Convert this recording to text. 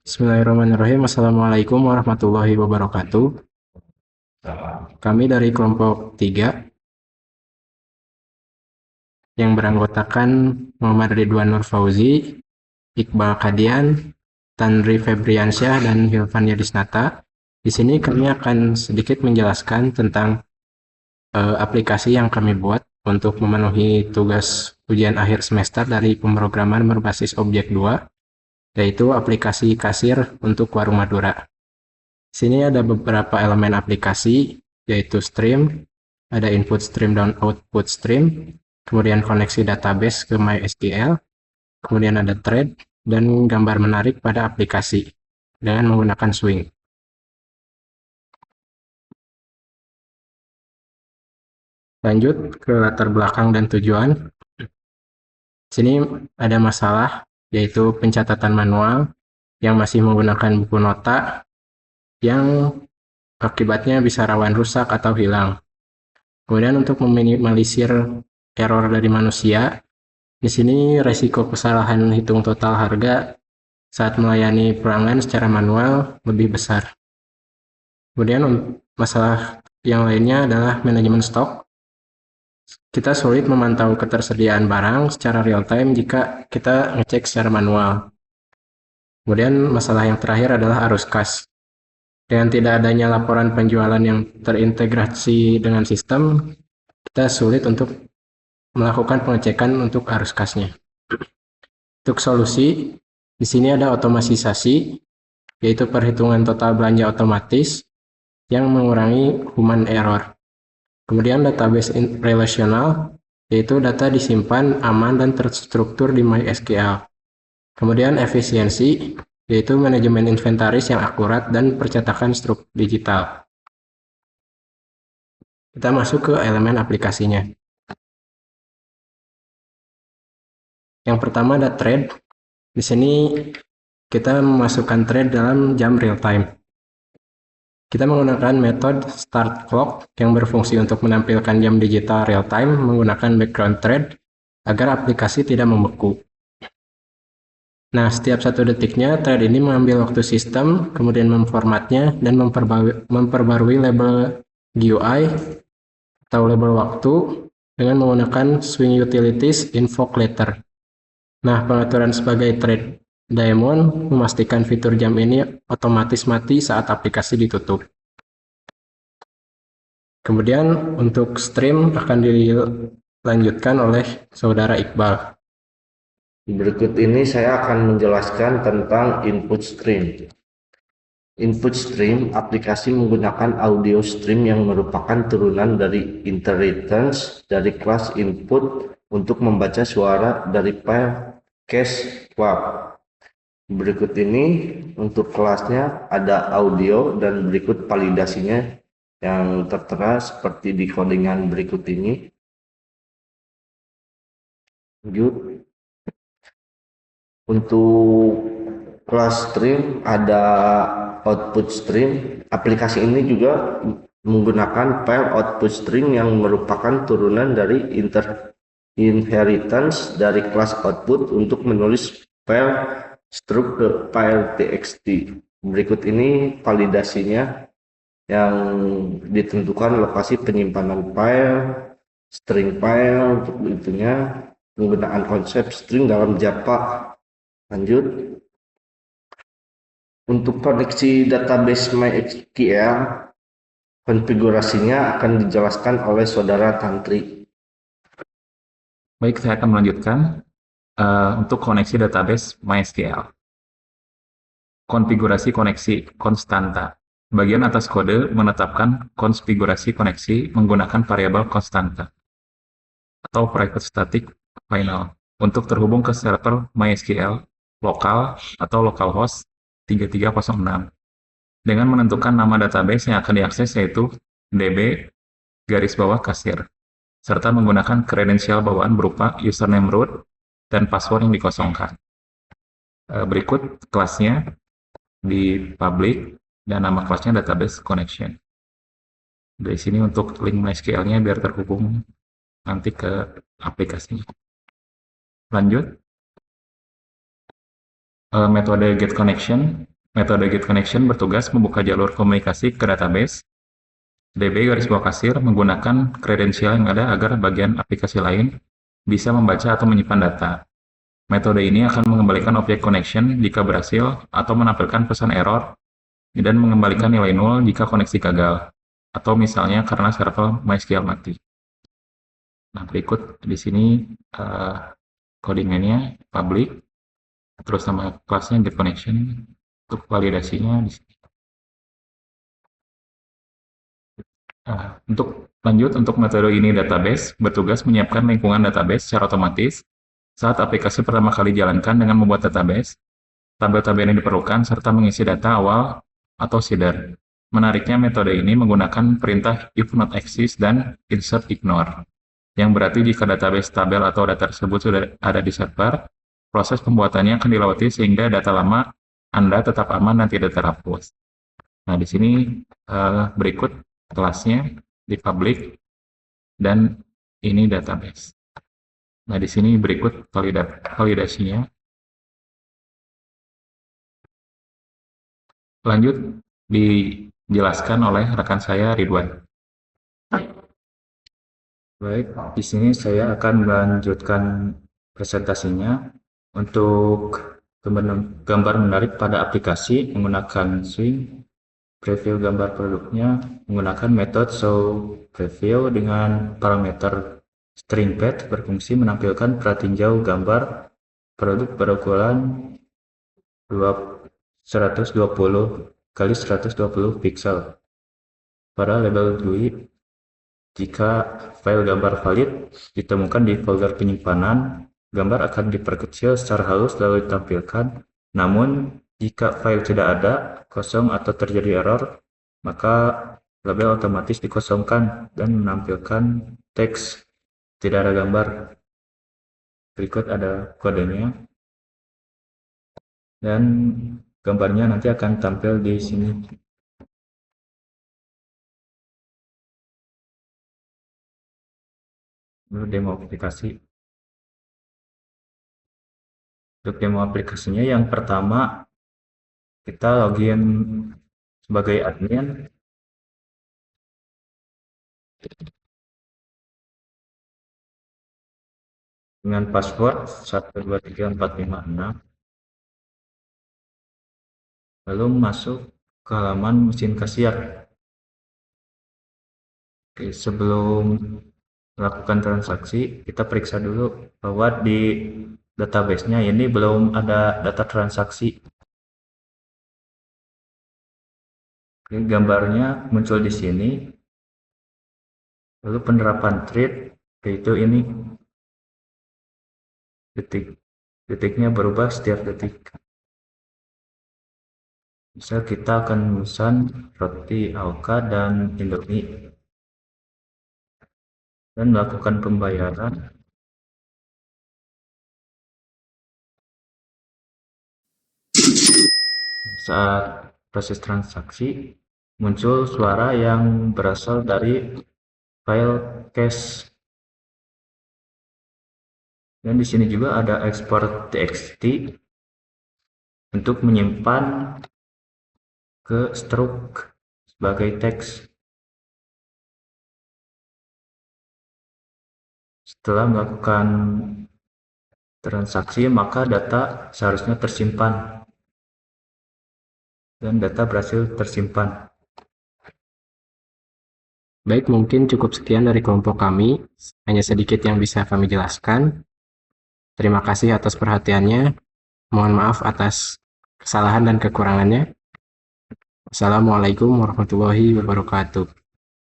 Bismillahirrahmanirrahim. Assalamualaikum warahmatullahi wabarakatuh. Kami dari kelompok 3 yang beranggotakan Muhammad Ridwan Nur Fauzi, Iqbal Kadian, Tanri Febriansyah, dan Hilvan Yadisnata. Di sini kami akan sedikit menjelaskan tentang aplikasi yang kami buat untuk memenuhi tugas ujian akhir semester dari pemrograman berbasis objek 2, yaitu aplikasi kasir untuk Warung Madura. Di sini ada beberapa elemen aplikasi, yaitu stream, ada input stream dan output stream, kemudian koneksi database ke MySQL, kemudian ada thread, dan gambar menarik pada aplikasi dengan menggunakan swing. Lanjut ke latar belakang dan tujuan. Di sini ada masalah, yaitu pencatatan manual yang masih menggunakan buku nota yang akibatnya bisa rawan rusak atau hilang. Kemudian untuk meminimalisir error dari manusia, di sini resiko kesalahan hitung total harga saat melayani pelanggan secara manual lebih besar. Kemudian masalah yang lainnya adalah manajemen stok. Kita sulit memantau ketersediaan barang secara real time jika kita ngecek secara manual. Kemudian masalah yang terakhir adalah arus kas. Dengan tidak adanya laporan penjualan yang terintegrasi dengan sistem, kita sulit untuk melakukan pengecekan untuk arus kasnya. Untuk solusi, di sini ada otomatisasi, yaitu perhitungan total belanja otomatis yang mengurangi human error. Kemudian database relasional, yaitu data disimpan aman dan terstruktur di MySQL. Kemudian efisiensi, yaitu manajemen inventaris yang akurat dan percetakan struktur digital. Kita masuk ke elemen aplikasinya. Yang pertama ada thread. Di sini kita memasukkan thread dalam jam real time. Kita menggunakan metode start clock yang berfungsi untuk menampilkan jam digital real time menggunakan background thread agar aplikasi tidak membeku. Nah, setiap 1 detiknya thread ini mengambil waktu sistem, kemudian memformatnya dan memperbarui label GUI atau label waktu dengan menggunakan swing utilities invoke later. Nah, pengaturan sebagai thread daemon memastikan fitur jam ini otomatis mati saat aplikasi ditutup. Kemudian untuk stream akan dilanjutkan oleh saudara Iqbal. Berikut ini saya akan menjelaskan tentang input stream. Input stream aplikasi menggunakan audio stream yang merupakan turunan dari inheritance dari kelas input untuk membaca suara dari file cache swap. Berikut ini untuk kelasnya ada audio dan berikut validasinya yang tertera seperti di codingan berikut ini. Lanjut. Untuk kelas stream ada output stream. Aplikasi ini juga menggunakan file output stream yang merupakan turunan dari inheritance dari kelas output untuk menulis file struct ke file txt. Berikut ini validasinya yang ditentukan lokasi penyimpanan file, string file untuk itunya, penggunaan konsep string dalam Java. Lanjut. Untuk koneksi database MySQL, konfigurasinya akan dijelaskan oleh saudara Tantri. Baik, saya akan melanjutkan untuk koneksi database MySQL. Konfigurasi koneksi konstanta. Bagian atas kode menetapkan konfigurasi koneksi menggunakan variabel konstanta atau private static final untuk terhubung ke server MySQL lokal atau localhost 3306 dengan menentukan nama database yang akan diakses yaitu db_kasir serta menggunakan kredensial bawaan berupa username root dan password yang dikosongkan. Berikut kelasnya di public dan nama kelasnya database connection. Dari sini untuk link MySQL-nya biar terhubung nanti ke aplikasinya. Lanjut. Metode get connection Metode get connection bertugas membuka jalur komunikasi ke database. DB_kasir menggunakan kredensial yang ada agar bagian aplikasi lain bisa membaca atau menyimpan data. Metode ini akan mengembalikan objek connection jika berhasil atau menampilkan pesan error dan mengembalikan nilai 0 jika koneksi gagal, atau misalnya karena server MySQL mati. Nah, berikut di sini codingannya public, terus nama kelasnya get connection, untuk validasinya di sini. Untuk lanjut, untuk metode ini database bertugas menyiapkan lingkungan database secara otomatis saat aplikasi pertama kali dijalankan dengan membuat database, tabel-tabel yang diperlukan, serta mengisi data awal atau seeder. Menariknya, metode ini menggunakan perintah if not exist dan insert ignore, yang berarti jika database tabel atau data tersebut sudah ada di server, proses pembuatannya akan dilewati sehingga data lama Anda tetap aman dan tidak terhapus. Nah, di sini berikut kelasnya di public dan ini database. Nah, di sini berikut validasinya. Lanjut dijelaskan oleh rekan saya Ridwan. Baik, di sini saya akan melanjutkan presentasinya untuk gambar menarik pada aplikasi menggunakan swing. Preview gambar produknya menggunakan metode showPreview dengan parameter string_path berfungsi menampilkan pratinjau gambar produk berukuran 120 kali 120 pixel pada label GUI. Jika file gambar valid ditemukan di folder penyimpanan, gambar akan diperkecil secara halus lalu ditampilkan. Namun, jika file tidak ada, kosong atau terjadi error, maka label otomatis dikosongkan dan menampilkan teks tidak ada gambar. Berikut ada kodenya. Dan gambarnya nanti akan tampil di sini. Ini demo aplikasi. Untuk demo aplikasinya yang pertama, kita login sebagai admin. Dengan password 123456. Lalu masuk ke halaman mesin kasir. Oke, sebelum melakukan transaksi, kita periksa dulu bahwa di database-nya ini belum ada data transaksi. Oke, gambarnya muncul di sini. Lalu penerapan thread, yaitu ini. Detiknya berubah setiap detik. Misal kita akan memesan roti Alka dan Indomie dan melakukan pembayaran. Saat proses transaksi, muncul suara yang berasal dari file cache. Dan di sini juga ada export txt untuk menyimpan ke stroke sebagai teks. Setelah melakukan transaksi, maka data seharusnya tersimpan. Dan data berhasil tersimpan. Baik, mungkin cukup sekian dari kelompok kami. Hanya sedikit yang bisa kami jelaskan. Terima kasih atas perhatiannya. Mohon maaf atas kesalahan dan kekurangannya. Assalamualaikum warahmatullahi wabarakatuh.